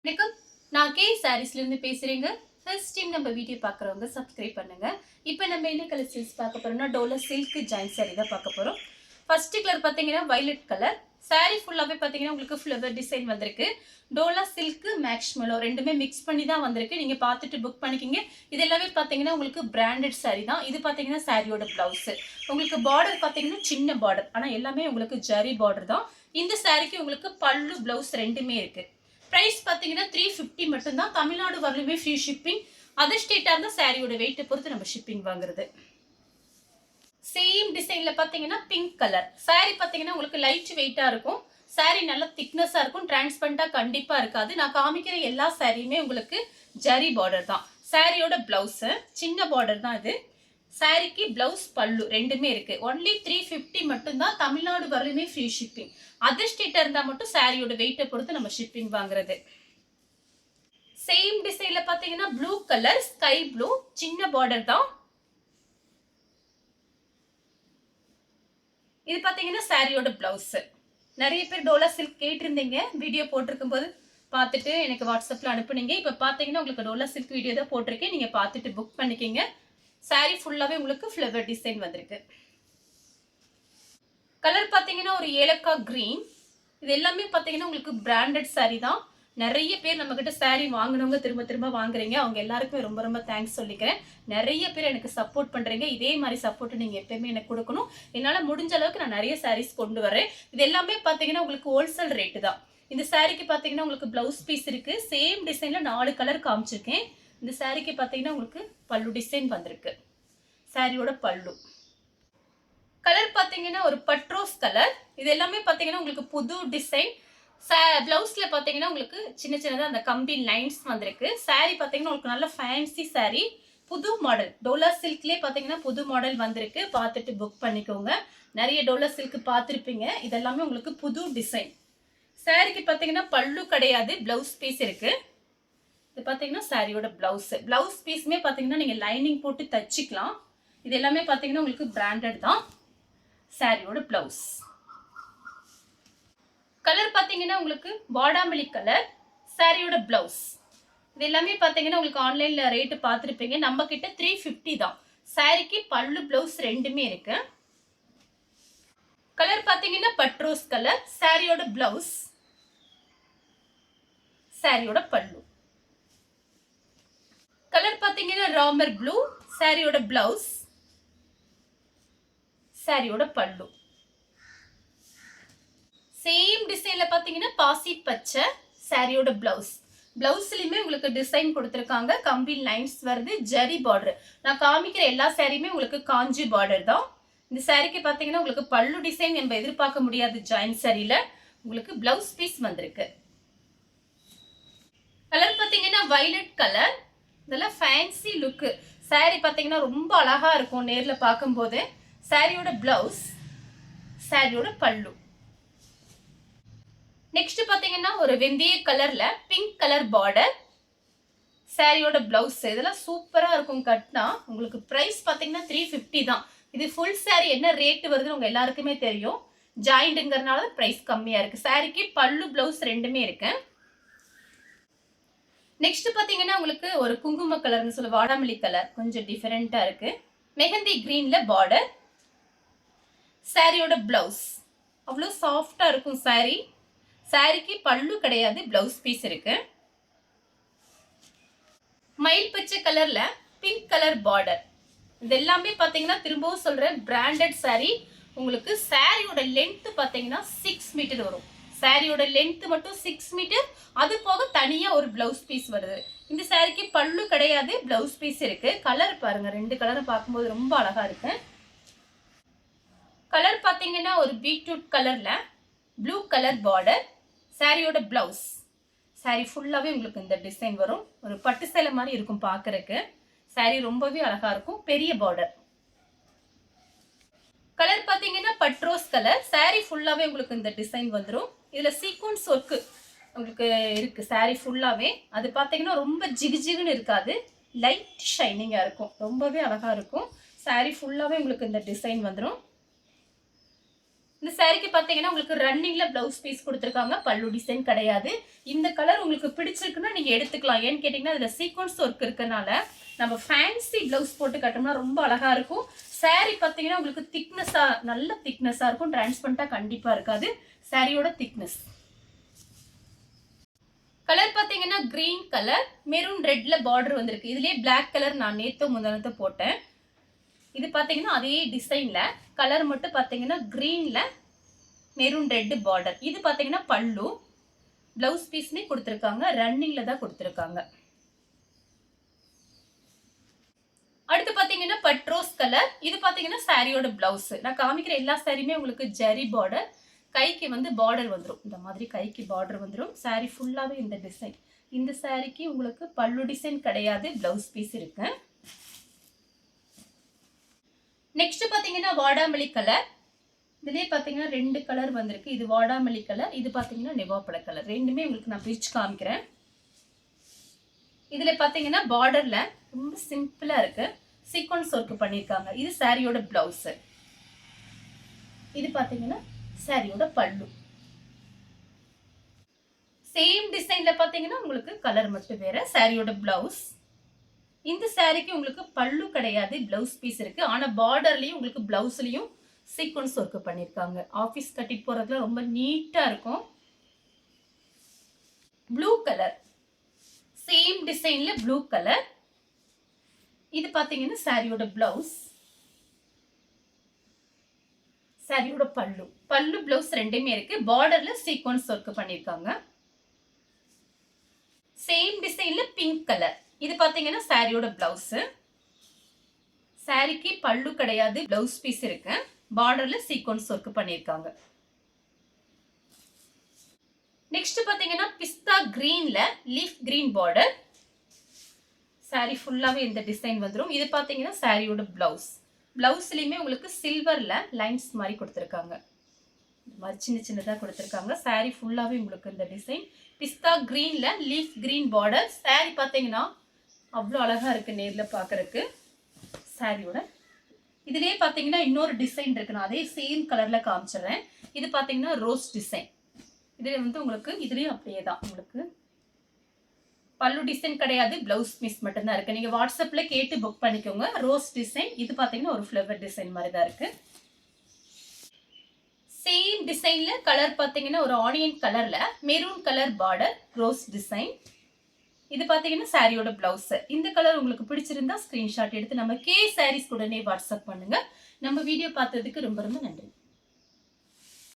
வணக்கம். நான் கே சாரீஸ்லேருந்து பேசுகிறேங்க. ஃபர்ஸ்ட் டைம் நம்ம வீடியோ பார்க்குறவங்க சப்ஸ்கிரைப் பண்ணுங்கள். இப்போ நம்ம என்ன கலெக்ஷன்ஸ் பார்க்க போகிறோம்னா டோலா சில்க் ஜாயின் சாரீ தான் பார்க்க போகிறோம். ஃபர்ஸ்ட் கலர் பார்த்தீங்கன்னா வயலட் கலர். சாரீ ஃபுல்லாகவே பார்த்தீங்கன்னா உங்களுக்கு ஃப்ளவர் டிசைன் வந்திருக்கு. டோலா சில்க் மேக்ஸ்மெலோ ரெண்டுமே மிக்ஸ் பண்ணி தான் வந்திருக்கு. நீங்கள் பார்த்துட்டு புக் பண்ணிக்கிங்க. இது எல்லாமே பார்த்தீங்கன்னா உங்களுக்கு பிராண்டட் சாரீ தான். இது பார்த்தீங்கன்னா சாரியோட ப்ளவுஸு. உங்களுக்கு பார்டர் பார்த்தீங்கன்னா சின்ன பார்டர், ஆனால் எல்லாமே உங்களுக்கு ஜரி பார்டர் தான். இந்த சாரீக்கு உங்களுக்கு பல்லு ப்ளவுஸ் ரெண்டுமே இருக்குது. பிரைஸ் பார்த்தீங்கன்னா 350 மட்டும்தான். தமிழ்நாடு வரலுமே ஃப்ரீ ஷிப்பிங். அதர் ஸ்டேட்டாக இருந்தால் சாரியோட வெயிட்டை பொறுத்து நம்ம ஷிப்பிங் வாங்குறது. சேம் டிசைனில் பார்த்தீங்கன்னா பிங்க் கலர் சாரீ பார்த்தீங்கன்னா உங்களுக்கு லைட் வெயிட்டாக இருக்கும். சாரீ நல்லா திக்னஸாக இருக்கும். டிரான்ஸ்பரண்டாக கண்டிப்பாக இருக்காது. நான் காமிக்கிற எல்லா சாரியுமே உங்களுக்கு ஜரி பார்டர் தான். சாரியோட ப்ளவுஸு சின்ன பார்டர் தான் இது. சாரிக்கு பிளவுஸ் பல்லு ரெண்டுமே இருக்கு. ஒன்லி 350 மட்டும்தான். தமிழ்நாடு வரலுமே ஃப்ரீ ஷிப்பிங். அதர் ஸ்டேட்டாக இருந்தால் மட்டும் சாரியோட வெயிட்டை பொறுத்து நம்ம ஷிப்பிங் வாங்குறது. சேம் டிசைன்ல பார்த்தீங்கன்னா ப்ளூ கலர் ஸ்கை ப்ளூ சின்ன பார்டர் தான். இது பார்த்தீங்கன்னா சாரியோட பிளவுஸ். நிறைய பேர் டோலா சில்க் கேட்டிருந்தீங்க. வீடியோ போட்டிருக்கும் போது பார்த்துட்டு எனக்கு வாட்ஸ்அப்பில் அனுப்புனீங்க. இப்போ பார்த்தீங்கன்னா உங்களுக்கு டோலா சில்க் வீடியோ தான் போட்டிருக்கேன். நீங்கள் பார்த்துட்டு புக் பண்ணிக்கிங்க. சாரி ஃபுல்லாகவே உங்களுக்கு ஃப்ளவர் டிசைன் வந்திருக்கு. கலர் பார்த்தீங்கன்னா ஒரு ஏலக்காய் கிரீன். இது எல்லாமே பார்த்தீங்கன்னா உங்களுக்கு பிராண்டட் சாரி தான். நிறைய பேர் நம்மக்கிட்ட சாரி வாங்கினவங்க திரும்ப திரும்ப வாங்குறீங்க. அவங்க எல்லாருக்குமே ரொம்ப ரொம்ப தேங்க்ஸ் சொல்லிக்கிறேன். நிறைய பேர் எனக்கு சப்போர்ட் பண்ணுறீங்க. இதே மாதிரி சப்போர்ட் நீங்கள் எப்பயுமே எனக்கு கொடுக்கணும். என்னால் முடிஞ்ச அளவுக்கு நான் நிறைய சாரீஸ் கொண்டு வரேன். இது எல்லாமே பார்த்தீங்கன்னா உங்களுக்கு ஹோல்சேல் ரேட்டு தான். இந்த சாரிக்கு பார்த்தீங்கன்னா உங்களுக்கு ப்ளவுஸ் பீஸ் இருக்குது. சேம் டிசைனில் 4 கலர் காமிச்சிருக்கேன். இந்த சாரிக்கு பார்த்தீங்கன்னா உங்களுக்கு பல்லு டிசைன் வந்திருக்கு. சாரியோட பல்லு கலர் பார்த்தீங்கன்னா ஒரு பட்ரோஸ் கலர். இது எல்லாமே பார்த்தீங்கன்னா உங்களுக்கு புது டிசைன். பிளவுஸ்ல பார்த்தீங்கன்னா உங்களுக்கு சின்ன சின்னதாக அந்த கம்பி லைன்ஸ் வந்திருக்கு. சாரி பார்த்தீங்கன்னா உங்களுக்கு நல்ல ஃபேன்சி சாரி. புது மாடல் டோலா சில்க்லேயே பார்த்தீங்கன்னா புது மாடல் வந்திருக்கு. பார்த்துட்டு புக் பண்ணிக்கோங்க. நிறைய டோலா சில்க் பார்த்துருப்பீங்க. இதெல்லாமே உங்களுக்கு புது டிசைன். சாரிக்கு பார்த்தீங்கன்னா பல்லு கிடையாது, பிளவுஸ் பீஸ் இருக்கு. இது பார்த்தீங்கன்னா சாரியோட பிளவுஸ். பிளவுஸ் பீஸுமே பார்த்தீங்கன்னா நீங்கள் லைனிங் போட்டு தச்சுக்கலாம். இது எல்லாமே பார்த்தீங்கன்னா உங்களுக்கு பிராண்டட் தான். சாரியோட பிளவுஸ் கலர் பார்த்தீங்கன்னா உங்களுக்கு பாடாமலி கலர். சாரியோட பிளவுஸ் இது எல்லாமே பார்த்தீங்கன்னா உங்களுக்கு ஆன்லைன்ல ரேட்டு பார்த்துருப்பீங்க. நம்ம கிட்ட 350 தான். சாரிக்கு பல்லு பிளவுஸ் ரெண்டுமே இருக்கு. கலர் பார்த்தீங்கன்னா பட்ரோஸ் கலர். சாரியோட பிளவுஸ், சாரியோட பல்லு. கலர் பார்த்தீங்கன்னா ராமர் ப்ளூ. சாரியோட பிளவுஸ், சாரியோட பல்லு. சேம் டிசைன்ல பார்த்தீங்கன்னா பாசி பச்சை. சாரியோட பிளவுஸ். பிளவுஸ்லயுமே உங்களுக்கு டிசைன் கொடுத்துருக்காங்க. கம்பி லைன்ஸ் வருது, ஜரி பார்டர். நான் காமிக்கிற எல்லா சாரியுமே உங்களுக்கு காஞ்சி பார்டர் தான். இந்த சாரிக்கு பார்த்தீங்கன்னா உங்களுக்கு பல்லு டிசைன் நம்ம எதிர்பார்க்க முடியாது. ஜாயின் சாரியில உங்களுக்கு பிளவுஸ் பீஸ் வந்திருக்கு. கலர் பார்த்தீங்கன்னா வயலட் கலர். இதெல்லாம் ஃபேன்சி லுக்கு. சாரி பார்த்தீங்கன்னா ரொம்ப அழகா இருக்கும் நேர்ல பார்க்கும்போது. சாரியோட பிளவுஸ், சாரியோட பல்லு. நெக்ஸ்ட் பார்த்தீங்கன்னா ஒரு வெந்தய கலர்ல பிங்க் கலர் பார்டர். சாரியோட பிளவுஸ். இதெல்லாம் சூப்பரா இருக்கும் கட்னா. உங்களுக்கு பிரைஸ் பார்த்தீங்கன்னா 350 தான். இது ஃபுல் சாரி என்ன ரேட் வருதுன்னு உங்க எல்லாருக்குமே தெரியும். ஜாயிண்ட்ங்கிறதுனால பிரைஸ் கம்மியா இருக்கு. சாரிக்கு பல்லு பிளவுஸ் ரெண்டுமே இருக்கு. நெக்ஸ்ட் பார்த்தீங்கன்னா உங்களுக்கு ஒரு குங்கும கலர்னு சொல்ல வாடாமல்லி கலர். கொஞ்சம் டிஃபரெண்டா இருக்கு. மெஹந்தி கிரீன்ல பார்டர். சாரியோட பிளவுஸ் அவ்வளோ சாஃப்டா இருக்கும் சாரி. சாரிக்கு பல்லு கிடையாது, பிளவுஸ் பீஸ் இருக்கு. மயில் பச்சை கலர்ல பிங்க் கலர் பார்டர். இது எல்லாமே பார்த்தீங்கன்னா திரும்பவும் சொல்றேன் பிராண்டட் சாரி. உங்களுக்கு சாரியோட லென்த் பார்த்தீங்கன்னா 6 மீட்டர் வரும். சாரியோட லென்த் மட்டும் 6 மீட்டர். அது போக தனியா ஒரு பிளவுஸ் பீஸ் வருது. இந்த சாரிக்கு பல்லு கிடையாது, பிளவுஸ் பீஸ் இருக்கு. கலர் பாருங்க, 2 கலரும் பார்க்கும்போது ரொம்ப அழகா இருக்கு. கலர் பார்த்தீங்கன்னா ஒரு பீட்ரூட் கலர்ல ப்ளூ கலர் பார்டர். சாரியோட பிளவுஸ். சாரி ஃபுல்லாவே உங்களுக்கு இந்த டிசைன் வரும். ஒரு பட்டு சேலை மாதிரி இருக்கும் பார்க்கறதுக்கு. சாரி ரொம்பவே அழகா இருக்கும். பெரிய பார்டர். கலர் பார்த்தீங்கன்னா பட்ரோஸ் கலர். சாரி ஃபுல்லாவே உங்களுக்கு இந்த டிசைன் வந்துடும். இதுல சீக்வன்ஸ் ஒர்க் உங்களுக்கு இருக்கு சாரி ஃபுல்லாவே. அது பார்த்தீங்கன்னா ரொம்ப ஜிகுஜிகுன்னு இருக்காது, லைட் ஷைனிங்கா இருக்கும். ரொம்பவே அழகா இருக்கும். சாரி ஃபுல்லாவே உங்களுக்கு இந்த டிசைன் வந்துடும். இந்த சாரிக்கு பார்த்தீங்கன்னா உங்களுக்கு ரன்னிங்ல பிளவுஸ் பீஸ் கொடுத்துருக்காங்க, பல்லு டிசைன் கிடையாது. இந்த கலர் உங்களுக்கு பிடிச்சிருக்குன்னா நீங்க எடுத்துக்கலாம். ஏன்னு கேட்டீங்கன்னா இதுல சீக்வன்ஸ் ஒர்க் இருக்கனால நம்ம ஃபேன்சி பிளவுஸ் போட்டு கட்டோம்னா ரொம்ப அழகா இருக்கும். சாரி பார்த்தீங்கன்னா உங்களுக்கு திக்னஸா, நல்ல திக்னஸா இருக்கும், டிரான்ஸ்பரண்டா கண்டிப்பா இருக்காது. சாரியோட திக்னஸ் கலர் பார்த்தீங்கன்னா கிரீன் கலர், மெரூன் ரெட்ல பார்டர் வந்திருக்கு. இதுலயே பிளாக் கலர் நான் நேத்து முந்தானத்தை போட்டேன். இது பார்த்தீங்கன்னா அதே டிசைன்ல கலர் மட்டும் பார்த்தீங்கன்னா கிரீன்ல மெரூன் ரெட் பார்டர். இது பார்த்தீங்கன்னா பல்லு, பிளவுஸ் பீஸ்னே கொடுத்துருக்காங்க, ரன்னிங்ல தான் கொடுத்துருக்காங்க. அடுத்து பார்த்தீங்கன்னா பட்ரோஸ் கலர். இது பார்த்தீங்கன்னா சாரியோட பிளவுஸ். நான் காமிக்கிற எல்லா சாரியுமே உங்களுக்கு ஜரி பார்டர், கைக்கு வந்து பார்டர் வந்துடும். இந்த மாதிரி கைக்கு பார்டர் வந்துடும். சாரி ஃபுல்லாகவே இந்த டிசைன். இந்த சாரிக்கு உங்களுக்கு பல்லு டிசைன் கிடையாது, பிளவுஸ் பீஸ் இருக்கு. நெக்ஸ்ட் பார்த்தீங்கன்னா வாடாமல்லி கலர். இதுலேயே பார்த்தீங்கன்னா 2 கலர் வந்திருக்கு. இது வாடாமல்லி கலர், இது பார்த்தீங்கன்னா நெவாப்பழ கலர். ரெண்டுமே உங்களுக்கு நான் பிரிச்சு காமிக்கிறேன். இதில் பார்த்தீங்கன்னா பார்டர்ல ரொம்ப சிம்பிளா இருக்கு, சீக்வன்ஸ் ஒர்க் பண்ணியிருக்காங்க. இது சாரியோட பிளவுஸ். இது பார்த்தீங்கன்னா சாரியோட பல்லு. சேம் டிசைன்ல பார்த்தீங்கன்னா உங்களுக்கு கலர் மட்டும் வேற. சாரியோட பிளவுஸ். இந்த சாரிக்கு உங்களுக்கு பல்லு கிடையாது, பிளவுஸ் பீஸ் இருக்கு. ஆனா பார்டர்லயும் உங்களுக்கு பிளவுஸ்லயும் சீக்வன்ஸ் ஒர்க் பண்ணிருக்காங்க. ஆபீஸ் கட்டிட்டு போறதுல ரொம்ப நீட்டா இருக்கும். ப்ளூ கலர், சேம் டிசைன்ல ப்ளூ கலர். இது பாத்தீங்கன்னா சாரியோட பிளவுஸ், சாரியோட பல்லு. பல்லு பிளவுஸ் ரெண்டுமே இருக்கு. பார்டர்ல சீக்வன்ஸ் ஒர்க் பண்ணிருக்காங்க. சேம் டிசைன்ல பிங்க் கலர். இது பாத்தீங்கன்னா சாரியோட பிளவுஸ். சாரிக்கு பல்லு கிடையாது, பிளவுஸ் பீஸ் இருக்கு. பார்டர்ல சீக்வன்ஸ் ஒர்க் பண்ணிருக்காங்க. நெக்ஸ்ட் பாத்தீங்கன்னா பிஸ்தா கிரீன்ல லீஃப் கிரீன் பார்டர். சாரி ஃபுல்லாவே இந்த டிசைன் வந்துடும். இது பாத்தீங்கன்னா சாரியோட பிளவுஸ். பிளவுஸ்லயுமே உங்களுக்கு சில்வர்ல லைன்ஸ் மாதிரி கொடுத்துருக்காங்க, சின்ன சின்னதா கொடுத்துருக்காங்க. சாரி ஃபுல்லாவே உங்களுக்கு இந்த டிசைன் பிஸ்தா கிரீன்ல லீஃப் கிரீன் பார்டர். சாரி பாத்தீங்கன்னா அவ்வளோ அழகா இருக்கு நேர்ல பாக்குறதுக்கு. சாரியோட இதுலயே பாத்தீங்கன்னா இன்னொரு டிசைன் இருக்கு, நான் அதே சேம் கலர்ல காமிச்சிடுறேன். இது பாத்தீங்கன்னா ரோஸ் டிசைன். இதுல வந்து உங்களுக்கு இதுலயும் அப்படியே தான் உங்களுக்கு பல்லு டிசைன் கிடையாது, பிளவுஸ் பீஸ் மட்டும்தான் இருக்கு. நீங்க வாட்ஸ்அப்ல கேட்டு புக் பண்ணிக்கோங்க. Rose design. இது பாத்தீங்கன்னா ஒரு ஃப்ளவர் டிசைன் மாதிரி தான் இருக்கு. சேம் டிசைன்ல கலர் பாத்தீங்கன்னா ஒரு ஆனியன் கலர்ல maroon colour border, rose design. இது பாத்தீங்கன்னா சாரியோட பிளவுஸ். இந்த கலர் உங்களுக்கு பிடிச்சிருந்தா ஸ்கிரீன்ஷாட் எடுத்து நம்ம கே சாரீஸ் உடனே வாட்ஸ்அப் பண்ணுங்க. நம்ம வீடியோ பார்த்ததுக்கு ரொம்ப ரொம்ப நன்றி.